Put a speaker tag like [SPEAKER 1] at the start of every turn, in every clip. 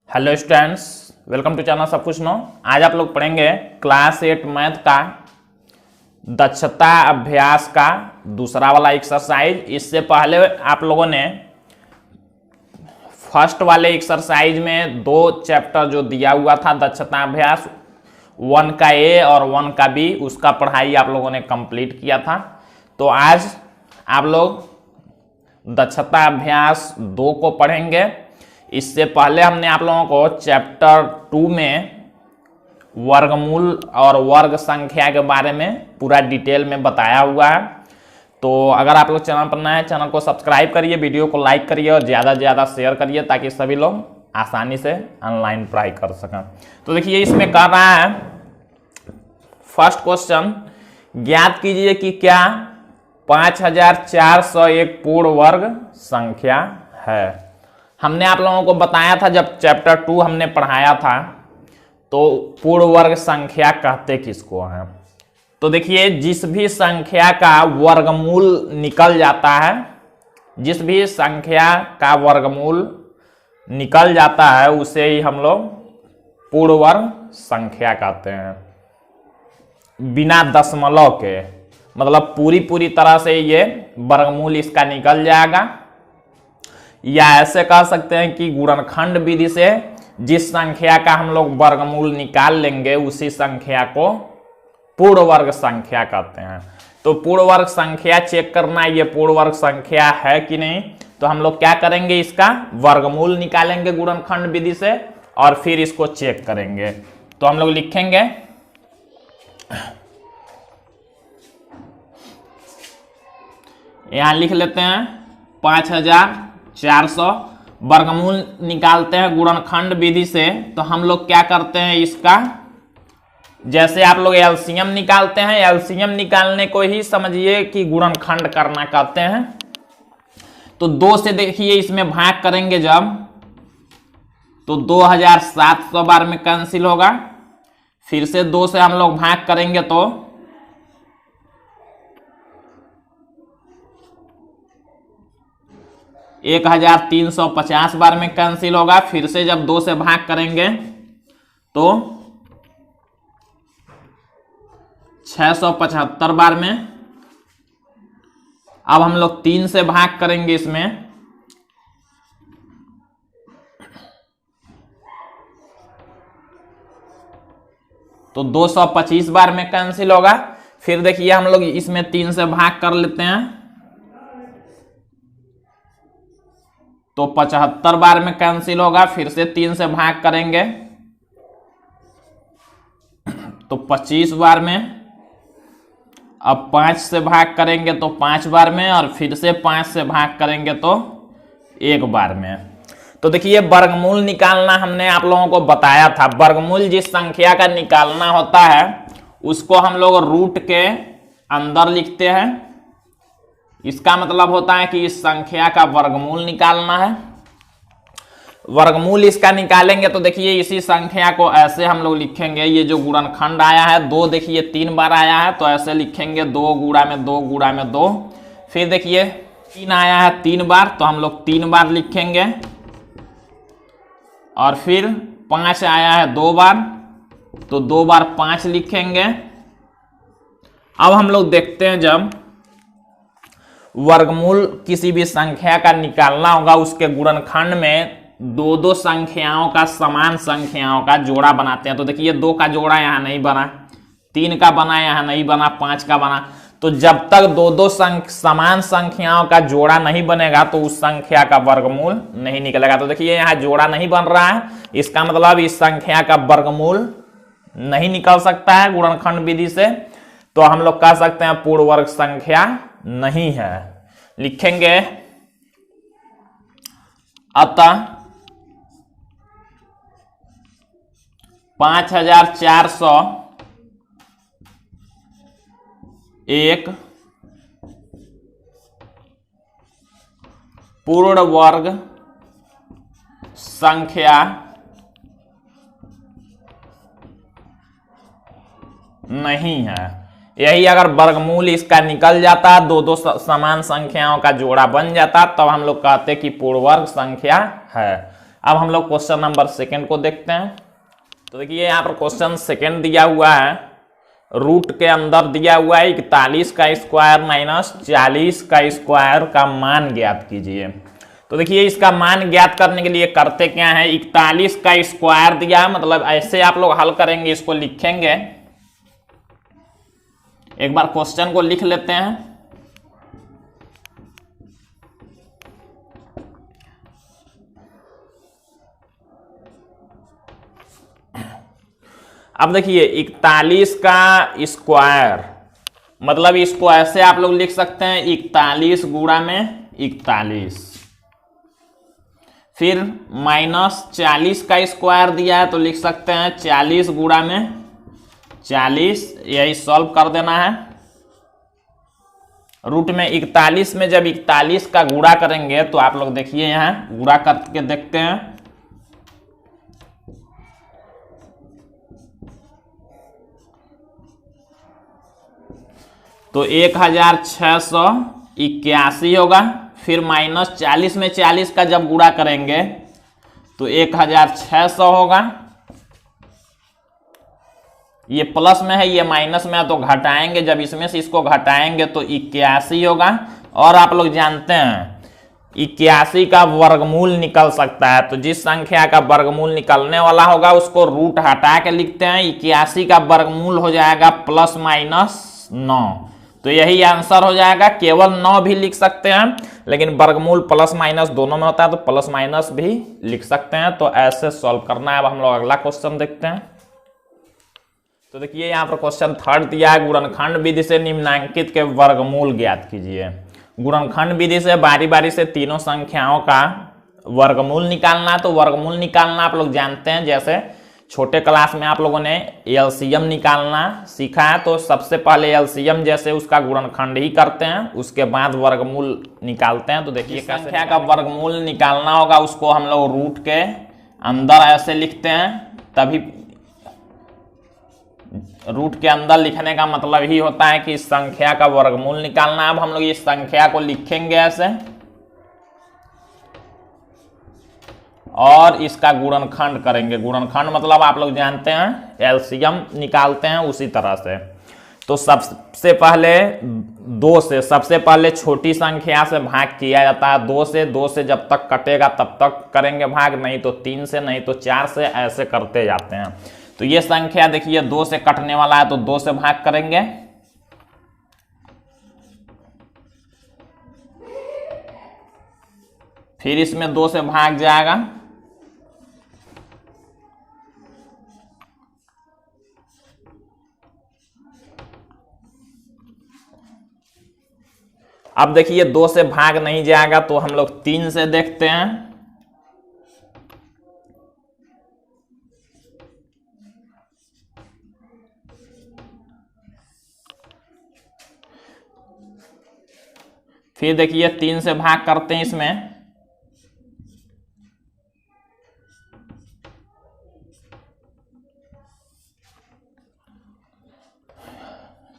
[SPEAKER 1] Hello students, welcome to channel सब कुछ no. आज आप लोग पढ़ेंगे क्लास 8 मैथ का दक्षता अभ्यास का दूसरा वाला एक्सरसाइज। इससे पहले आप लोगों ने फर्स्ट वाले एक्सरसाइज में दो चैप्टर जो दिया हुआ था दक्षता अभ्यास 1 का ए और 1 का बी, उसका पढ़ाई आप लोगों ने कंप्लीट किया था। तो आज आप लोग दक्षता अभ्यास 2 को पढ़ेंगे। इससे पहले हमने आप लोगों को चैप्टर 2 में वर्गमूल और वर्ग संख्या के बारे में पूरा डिटेल में बताया हुआ है। तो अगर आप लोग चैनल पर नए हैं, चैनल को सब्सक्राइब करिए, वीडियो को लाइक करिए और ज़्यादा से ज़्यादा शेयर करिए ताकि सभी लोग आसानी से ऑनलाइन पढ़ाई कर सकें। तो देखिए इसमें कर रहा है फर्स्ट क्वेश्चन, ज्ञात कीजिए कि क्या 5401 पूर्ण वर्ग संख्या है। हमने आप लोगों को बताया था जब चैप्टर 2 हमने पढ़ाया था तो पूर्ण वर्ग संख्या कहते किसको हैं। तो देखिए जिस भी संख्या का वर्गमूल निकल जाता है, जिस भी संख्या का वर्गमूल निकल जाता है उसे ही हम लोग पूर्ण वर्ग संख्या कहते हैं। बिना दशमलव के, मतलब पूरी तरह से ये वर्गमूल इसका निकल जाएगा। या ऐसे कह सकते हैं कि गुणनखंड विधि से जिस संख्या का हम लोग वर्गमूल निकाल लेंगे उसी संख्या को पूर्ण वर्ग संख्या कहते हैं। तो पूर्ण वर्ग संख्या चेक करना, ये पूर्ण वर्ग संख्या है कि नहीं। तो हम लोग क्या करेंगे, इसका वर्गमूल निकालेंगे गुणनखंड विधि से और फिर इसको चेक करेंगे। तो हम लोग लिखेंगे यहां लिख लेते हैं 5400, वर्गमूल निकालते हैं गुणनखंड विधि से। तो हम लोग क्या करते हैं, इसका जैसे आप लोग एलसीएम निकालते हैं, एलसीएम निकालने को ही समझिए कि गुणनखंड करना कहते हैं। तो 2 से देखिए इसमें भाग करेंगे जब, तो 2700 बार में कैंसिल होगा। फिर से 2 से हम लोग भाग करेंगे तो 1350 बार में कैंसिल होगा। फिर से जब 2 से भाग करेंगे तो 675 बार में। अब हम लोग 3 से भाग करेंगे इसमें, तो 225 बार में कैंसिल होगा। फिर देखिए हम लोग इसमें 3 से भाग कर लेते हैं तो 75 बार में कैंसिल होगा। फिर से 3 से भाग करेंगे तो 25 बार में। अब 5 से भाग करेंगे तो 5 बार में और फिर से 5 से भाग करेंगे तो 1 बार में। तो देखिए वर्गमूल निकालना हमने आप लोगों को बताया था। वर्गमूल जिस संख्या का निकालना होता है उसको हम लोग रूट के अंदर लिखते हैं। इसका मतलब होता है कि इस संख्या का वर्गमूल निकालना है। वर्गमूल इसका निकालेंगे तो देखिए इसी संख्या को ऐसे हम लोग लिखेंगे। ये जो गुणनखंड आया है 2, देखिए 3 बार आया है तो ऐसे लिखेंगे 2 गुणा में 2 गुणा में 2। फिर देखिए 3 आया है 3 बार तो हम लोग 3 बार लिखेंगे। और फिर 5 आया है 2 बार तो 2 बार 5 लिखेंगे। अब हम लोग देखते हैं जब वर्गमूल किसी भी संख्या का निकालना होगा उसके गुणनखंड में 2 संख्याओं का, समान संख्याओं का जोड़ा बनाते हैं। तो देखिए 2 का जोड़ा यहाँ नहीं बना, 3 का बना यहाँ नहीं बना, 5 का बना। तो जब तक 2 समान संख्याओं का जोड़ा नहीं बनेगा तो उस संख्या का वर्गमूल नहीं निकलेगा। तो देखिए यहाँ जोड़ा नहीं बन रहा है, इसका मतलब इस संख्या का वर्गमूल नहीं निकल सकता है गुणनखंड विधि से। तो हम लोग कह सकते हैं पूर्ण वर्ग संख्या नहीं है। लिखेंगे अतः 5401 पूर्ण वर्ग संख्या नहीं है। यही अगर वर्गमूल इसका निकल जाता, 2 समान संख्याओं का जोड़ा बन जाता, तब हम लोग कहते कि पूर्ण वर्ग संख्या है। अब हम लोग क्वेश्चन नंबर सेकंड को देखते हैं। तो देखिए यहाँ पर क्वेश्चन सेकंड दिया हुआ है, रूट के अंदर दिया हुआ है 41 का स्क्वायर माइनस 40 का स्क्वायर का मान ज्ञात कीजिए। तो देखिए इसका मान ज्ञात करने के लिए करते क्या है, 41 का स्क्वायर दिया है, मतलब ऐसे आप लोग हल करेंगे, इसको लिखेंगे। एक बार क्वेश्चन को लिख लेते हैं। अब देखिए 41 का स्क्वायर, मतलब इसको ऐसे आप लोग लिख सकते हैं 41 गुणा में 41, फिर माइनस 40 का स्क्वायर दिया है तो लिख सकते हैं 40 गुणा में 40, यही सॉल्व कर देना है। रूट में 41 में जब 41 का गुणा करेंगे तो आप लोग देखिए यहां गुणा करके देखते हैं। तो 1681 होगा, फिर माइनस 40 में 40 का जब गुणा करेंगे तो 1600 होगा। ये प्लस में है, ये माइनस में है, तो घटाएंगे, जब इसमें से इसको घटाएंगे तो 81 होगा। और आप लोग जानते हैं 81 का वर्गमूल निकल सकता है, तो जिस संख्या का वर्गमूल निकलने वाला होगा उसको रूट हटा के लिखते हैं। 81 का वर्गमूल हो जाएगा प्लस माइनस 9, तो यही आंसर हो जाएगा। केवल 9 भी लिख सकते हैं, लेकिन वर्गमूल प्लस माइनस दोनों में होता है तो प्लस माइनस भी लिख सकते हैं। तो ऐसे सॉल्व करना है। अब हम लोग अगला क्वेश्चन देखते हैं। तो देखिए यहाँ पर क्वेश्चन थर्ड दिया है, गुणनखंड विधि से निम्नांकित के वर्गमूल ज्ञात कीजिए। गुणनखंड विधि से बारी बारी से तीनों संख्याओं का वर्गमूल निकालना। तो वर्गमूल निकालना आप लोग जानते हैं, जैसे छोटे क्लास में आप लोगों ने एलसीएम निकालना सीखा है, तो सबसे पहले एलसीएम जैसे उसका गुणनखंड ही करते हैं, उसके बाद वर्गमूल निकालते हैं। तो देखिए संख्या का वर्गमूल निकालना होगा, उसको हम लोग रूट के अंदर ऐसे लिखते हैं, तभी रूट के अंदर लिखने का मतलब ही होता है कि इस संख्या का वर्गमूल निकालना। अब हम लोग इस संख्या को लिखेंगे ऐसे, और इसका गुणनखंड करेंगे। गुणनखंड मतलब आप लोग जानते हैं एलसीएम निकालते हैं उसी तरह से। तो सबसे पहले 2 से, सबसे पहले छोटी संख्या से भाग किया जाता है। 2 से जब तक कटेगा तब तक करेंगे भाग, नहीं तो 3 से, नहीं तो 4 से, ऐसे करते जाते हैं। तो ये संख्या देखिए 2 से कटने वाला है तो 2 से भाग करेंगे। फिर इसमें 2 से भाग जाएगा, अब देखिए 2 से भाग नहीं जाएगा तो हम लोग 3 से देखते हैं। फिर देखिए 3 से भाग करते हैं इसमें,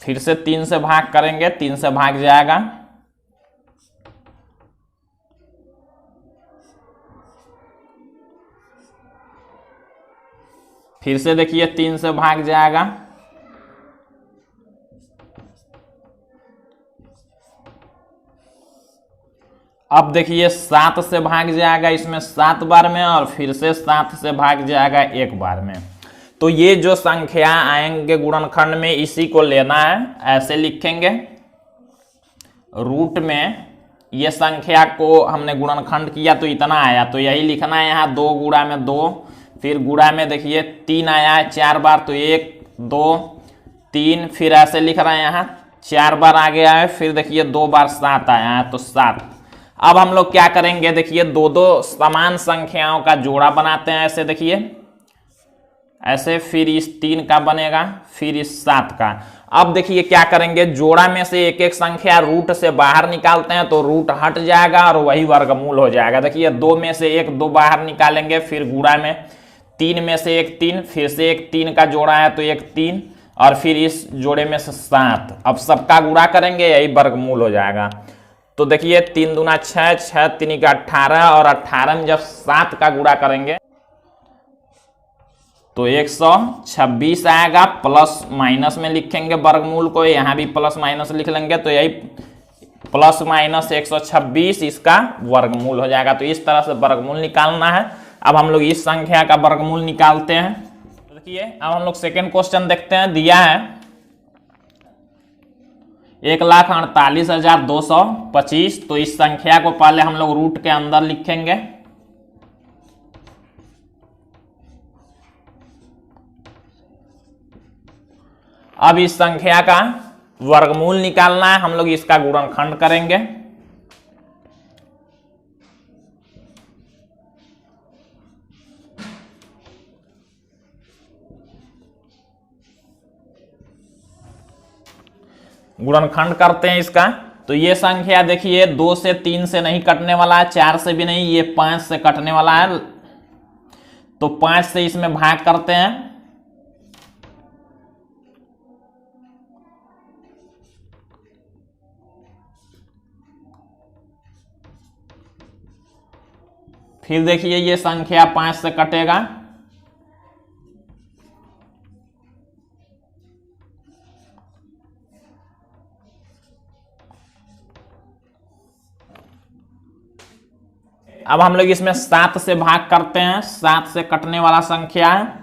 [SPEAKER 1] फिर से 3 से भाग करेंगे, 3 से भाग जाएगा। फिर से देखिए 3 से भाग जाएगा। अब देखिए 7 से भाग जाएगा इसमें 7 बार में, और फिर से 7 से भाग जाएगा 1 बार में। तो ये जो संख्या आएंगे गुणनखंड में, इसी को लेना है, ऐसे लिखेंगे। रूट में ये संख्या को हमने गुणनखंड किया तो इतना आया, तो यही लिखना है यहाँ। 2 गुणा में 2, फिर गुणा में देखिए 3 आया है 4 बार, तो 1 2 3, फिर ऐसे लिख रहे हैं यहाँ 4 बार आ गया है। फिर देखिए 2 बार 7 आया है तो 7। अब हम लोग क्या करेंगे, देखिए 2 समान संख्याओं का जोड़ा बनाते हैं, ऐसे देखिए ऐसे, फिर इस 3 का बनेगा, फिर इस 7 का। अब देखिए क्या करेंगे, जोड़ा में से एक एक संख्या रूट से बाहर निकालते हैं तो रूट हट जाएगा और वही वर्गमूल हो जाएगा। देखिए 2 में से एक 2 बाहर निकालेंगे, फिर गुणा में 3 में से एक 3, फिर से एक 3 का जोड़ा है तो एक 3, और फिर इस जोड़े में से 7। अब सबका गुणा करेंगे, यही वर्गमूल हो जाएगा। तो देखिए 3 दूना 6, 6 3 का 18 और 18 में जब 7 का गुणा करेंगे तो 126 आएगा। प्लस माइनस में लिखेंगे वर्गमूल को, यहां भी प्लस माइनस लिख लेंगे तो यही प्लस माइनस 126 इसका वर्गमूल हो जाएगा। तो इस तरह से वर्गमूल निकालना है। अब हम लोग इस संख्या का वर्गमूल निकालते हैं। तो देखिए अब हम लोग सेकेंड क्वेश्चन देखते हैं। दिया है 1,48,225। तो इस संख्या को पहले हम लोग रूट के अंदर लिखेंगे। अब इस संख्या का वर्गमूल निकालना है, हम लोग इसका गुणनखंड करेंगे। गुणनखंड करते हैं इसका। तो ये संख्या देखिए 2 से 3 से नहीं कटने वाला है, 4 से भी नहीं, ये 5 से कटने वाला है। तो 5 से इसमें भाग करते हैं। फिर देखिए ये संख्या 5 से कटेगा। अब हम लोग इसमें 7 से भाग करते हैं, 7 से कटने वाला संख्या है।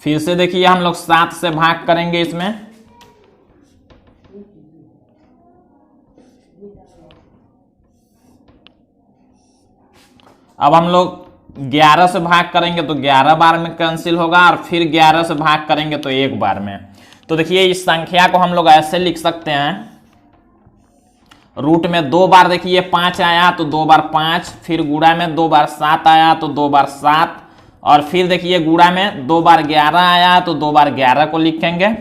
[SPEAKER 1] फिर से देखिए हम लोग 7 से भाग करेंगे इसमें। अब हम लोग 11 से भाग करेंगे तो 11 बार में कैंसिल होगा और फिर 11 से भाग करेंगे तो 1 बार में। तो देखिए इस संख्या को हम लोग ऐसे लिख सकते हैं। रूट में 2 बार देखिए 5 आया तो 2 बार 5, फिर गुणा में 2 बार 7 आया तो 2 बार 7, और फिर देखिए गुणा में 2 बार 11 आया तो 2 बार 11 को लिखेंगे।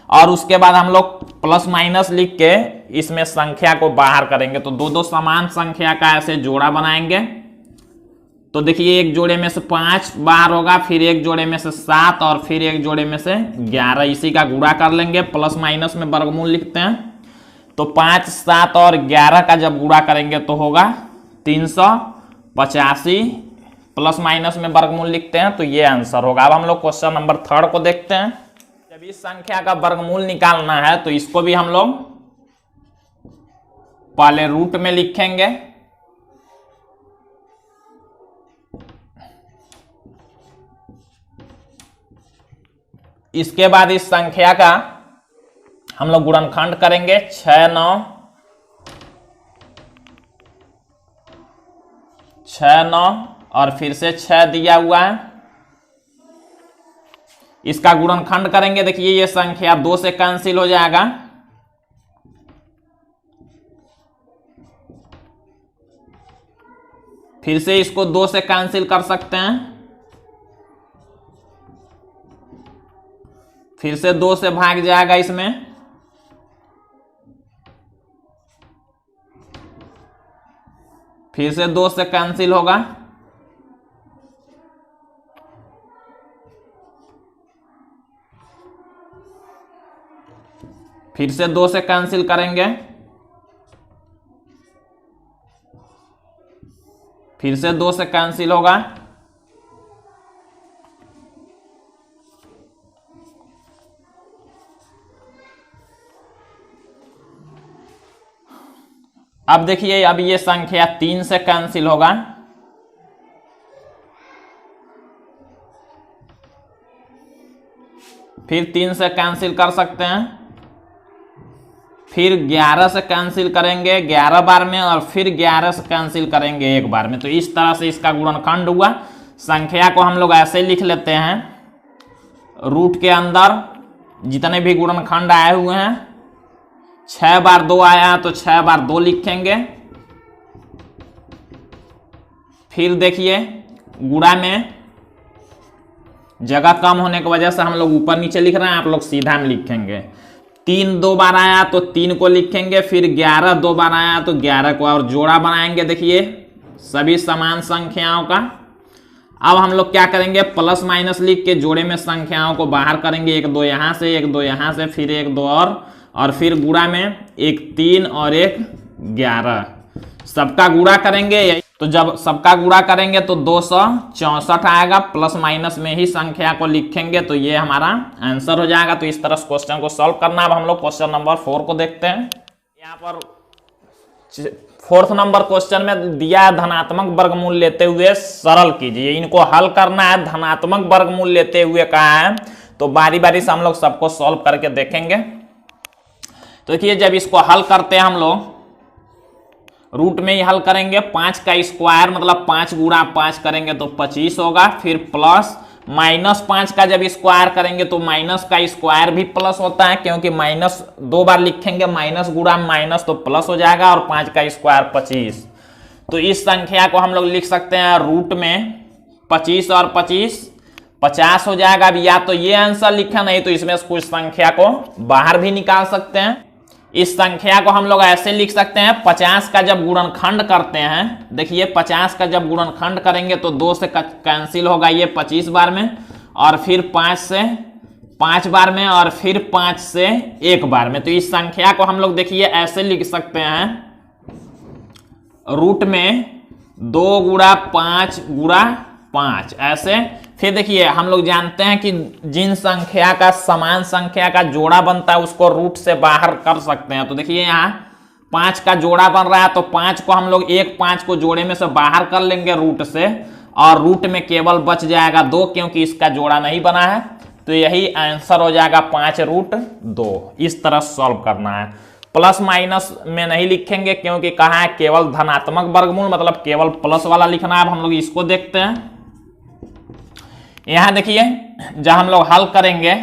[SPEAKER 1] और उसके बाद हम लोग प्लस माइनस लिख के इसमें संख्या को बाहर करेंगे। तो दो समान संख्या का ऐसे जोड़ा बनाएंगे। तो देखिए एक जोड़े में से 5 बाहर होगा, फिर एक जोड़े में से 7 और फिर एक जोड़े में से 11, इसी का गुणा कर लेंगे। प्लस माइनस में वर्गमूल लिखते हैं। तो 5, 7 और 11 का जब गुणा करेंगे तो होगा 385। प्लस माइनस में वर्गमूल लिखते हैं तो ये आंसर होगा। अब हम लोग क्वेश्चन नंबर 3 को देखते हैं। जब इस संख्या का वर्गमूल निकालना है तो इसको भी हम लोग पहले रूट में लिखेंगे। इसके बाद इस संख्या का हम लोग गुणनखंड करेंगे। 6, 9, 6, 9 और फिर से 6 दिया हुआ है। इसका गुणनखंड करेंगे। देखिए ये संख्या 2 से कैंसिल हो जाएगा। फिर से इसको 2 से कैंसिल कर सकते हैं। फिर से 2 से भाग जाएगा इसमें। फिर से 2 से कैंसिल होगा। फिर से 2 से कैंसिल करेंगे। फिर से 2 से कैंसिल होगा। अब देखिए अब ये संख्या 3 से कैंसिल होगा। फिर 3 से कैंसिल कर सकते हैं। फिर 11 से कैंसिल करेंगे 11 बार में, और फिर 11 से कैंसिल करेंगे 1 बार में। तो इस तरह से इसका गुणनखंड हुआ। संख्या को हम लोग ऐसे लिख लेते हैं। रूट के अंदर जितने भी गुणनखंड आए हुए हैं, 6 बार 2 आया तो 6 बार 2 लिखेंगे। फिर देखिए गुणा में जगह कम होने की वजह से हम लोग ऊपर नीचे लिख रहे हैं, आप लोग सीधा में लिखेंगे। 3 2 बार आया तो 3 को लिखेंगे। फिर 11 2 बार आया तो 11 को, और जोड़ा बनाएंगे। देखिए सभी समान संख्याओं का। अब हम लोग क्या करेंगे, प्लस माइनस लिख के जोड़े में संख्याओं को बाहर करेंगे, 1 2 यहां से, 1 2 यहां से, फिर 1 2 और फिर गुणा में 1 3 और 1 11। सबका गुणा करेंगे, तो जब सबका गुणा करेंगे तो 264 आएगा। प्लस माइनस में ही संख्या को लिखेंगे तो ये हमारा आंसर हो जाएगा। तो इस तरह क्वेश्चन को सॉल्व करना। अब हम लोग क्वेश्चन नंबर 4 को देखते हैं। यहाँ पर 4th नंबर क्वेश्चन में दिया है धनात्मक वर्गमूल लेते हुए सरल कीजिए। इनको हल करना है, धनात्मक वर्गमूल लेते हुए कहा है, तो बारी बारी से हम लोग सबको सॉल्व करके देखेंगे। तो देखिए जब इसको हल करते हैं हम लोग रूट में ही हल करेंगे। 5 का स्क्वायर मतलब 5 गुणा 5 करेंगे तो 25 होगा। फिर प्लस माइनस 5 का जब स्क्वायर करेंगे तो माइनस का स्क्वायर भी प्लस होता है, क्योंकि माइनस 2 बार लिखेंगे, माइनस गुणा माइनस तो प्लस हो जाएगा, और 5 का स्क्वायर 25। तो इस संख्या को हम लोग लिख सकते हैं रूट में 25 और 25 50 हो जाएगा। अब या तो ये आंसर लिखा, नहीं तो इसमें कुछ संख्या को बाहर भी निकाल सकते हैं। इस संख्या को हम लोग ऐसे लिख सकते हैं, 50 का जब गुणनखंड करते हैं, देखिए 50 का जब गुणनखंड करेंगे तो 2 से कैंसिल होगा ये 25 बार में, और फिर 5 से 5 बार में, और फिर 5 से 1 बार में। तो इस संख्या को हम लोग देखिए ऐसे लिख सकते हैं, रूट में 2 गुणा 5 गुणा 5 ऐसे। फिर देखिए हम लोग जानते हैं कि जिन संख्या का समान संख्या का जोड़ा बनता है उसको रूट से बाहर कर सकते हैं। तो देखिए यहाँ 5 का जोड़ा बन रहा है, तो 5 को हम लोग 5 को जोड़े में से बाहर कर लेंगे रूट से, और रूट में केवल बच जाएगा 2, क्योंकि इसका जोड़ा नहीं बना है। तो यही आंसर हो जाएगा 5 रूट 2। इस तरह सॉल्व करना है। प्लस माइनस में नहीं लिखेंगे, क्योंकि कहा है केवल धनात्मक वर्गमूल, मतलब केवल प्लस वाला लिखना है। अब हम लोग इसको देखते हैं। यहां देखिए जब हम लोग हल करेंगे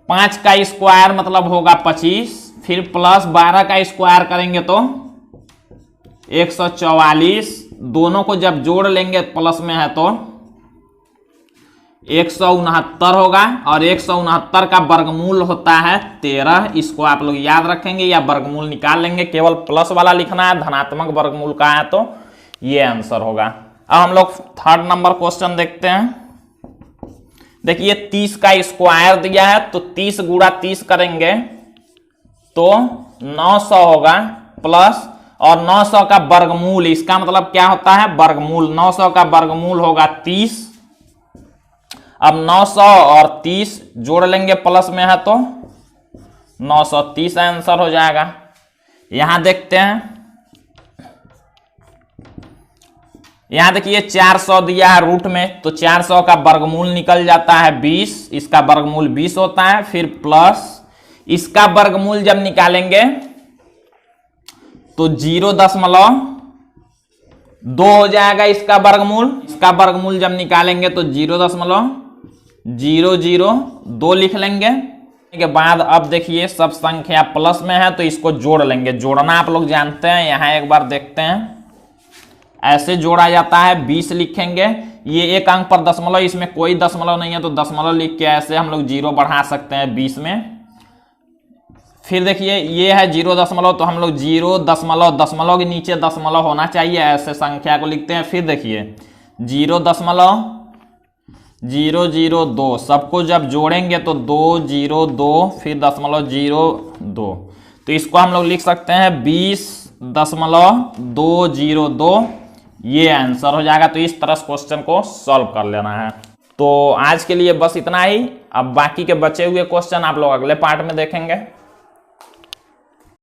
[SPEAKER 1] 5 का स्क्वायर मतलब होगा 25, फिर प्लस 12 का स्क्वायर करेंगे तो 144। दोनों को जब जोड़ लेंगे प्लस में है तो 169 होगा, और 169 का वर्गमूल होता है 13। इसको आप लोग याद रखेंगे या वर्गमूल निकाल लेंगे। केवल प्लस वाला लिखना है, धनात्मक वर्गमूल का है तो ये आंसर होगा। अब हम लोग 3rd नंबर क्वेश्चन देखते हैं। देखिए 30 का स्क्वायर दिया है, तो 30 गुणा 30 करेंगे तो 900 होगा, प्लस और 900 का वर्गमूल, इसका मतलब क्या होता है वर्गमूल। 900 का वर्गमूल होगा 30। अब 900 और 30 जोड़ लेंगे प्लस में है तो 930 आंसर हो जाएगा। यहां देखते हैं, यहां देखिए 400 दिया है रूट में, तो 400 का वर्गमूल निकल जाता है 20, इसका वर्गमूल 20 होता है। फिर प्लस इसका वर्गमूल जब निकालेंगे तो 0.2 हो जाएगा इसका वर्गमूल। इसका वर्गमूल जब निकालेंगे तो 0.002 लिख लेंगे। के बाद अब देखिए सब संख्या प्लस में है तो इसको जोड़ लेंगे। जोड़ना आप लोग जानते हैं, यहां एक बार देखते हैं। ऐसे जोड़ा जाता है, 20 लिखेंगे। ये एक अंक पर दशमलव, इसमें कोई दशमलव नहीं है तो दशमलव लिख के ऐसे हम लोग 0 बढ़ा सकते हैं 20 में। फिर देखिए ये है 0., तो हम लोग 0., दशमलव के नीचे दशमलव होना चाहिए, ऐसे संख्या को लिखते हैं। फिर देखिए 0.002, सबको जब जोड़ेंगे तो 202, फिर 0.02, तो इसको हम लोग लिख सकते हैं 20.202। ये आंसर हो जाएगा। तो इस तरह क्वेश्चन को सॉल्व कर लेना है। तो आज के लिए बस इतना ही। अब बाकी के बचे हुए क्वेश्चन आप लोग अगले पार्ट में देखेंगे।